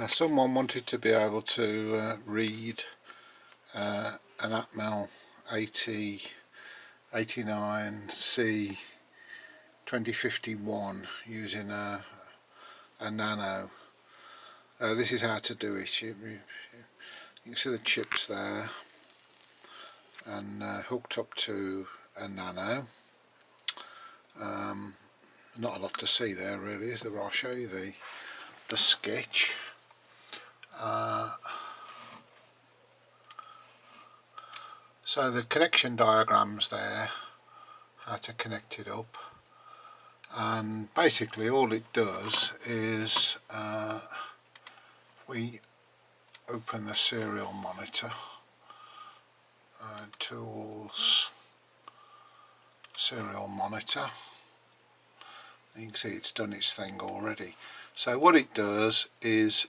Someone wanted to be able to read an Atmel AT89C2051 using a Nano. This is how to do it. You can see the chips there and hooked up to a Nano. Not a lot to see there really, is there? I'll show you the sketch. So the connection diagrams there, how to connect it up, and basically all it does is we open the serial monitor, tools, serial monitor. You can see it's done its thing already. So what it does is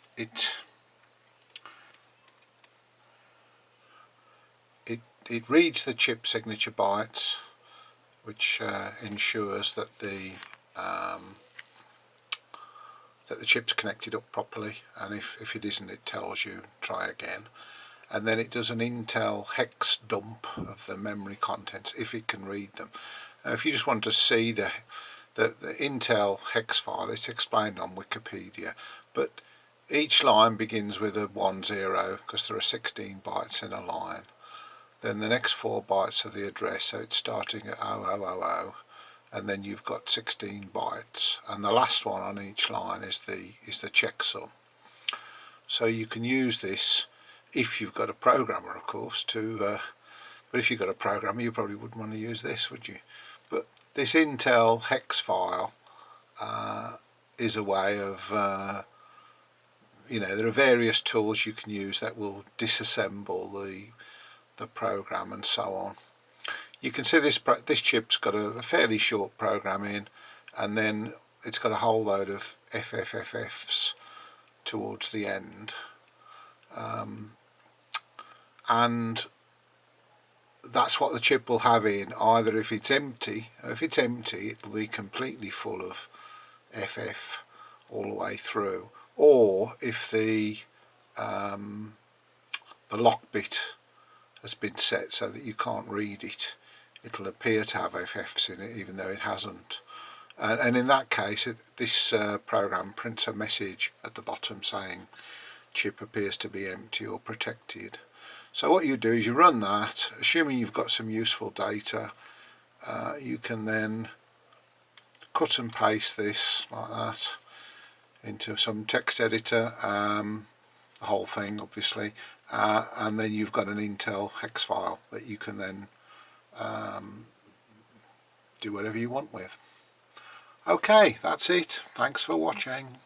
it reads the chip signature bytes, which ensures that the chip's connected up properly, and if it isn't, it tells you try again. And then it does an Intel hex dump of the memory contents if it can read them. If you just want to see the Intel hex file, it's explained on Wikipedia, but each line begins with a 10 because there are 16 bytes in a line. Then the next 4 bytes are the address, so it's starting at 0000, and then you've got 16 bytes, and the last one on each line is the checksum. So you can use this if you've got a programmer, of course, but if you've got a programmer you probably wouldn't want to use this, would you? But this Intel hex file is a way of there are various tools you can use that will disassemble the program and so on. You can see this chip's got a fairly short program in, and then it's got a whole load of FFFFs towards the end, and that's what the chip will have in. Either if it's empty it'll be completely full of FF all the way through, or if the lock bit has been set so that you can't read it, it'll appear to have FFs in it even though it hasn't, and in that case this program prints a message at the bottom saying chip appears to be empty or protected. So what you do is you run that, assuming you've got some useful data. You can then cut and paste this like that into some text editor, the whole thing obviously, and then you've got an Intel hex file that you can then do whatever you want with. Okay, that's it. Thanks for watching.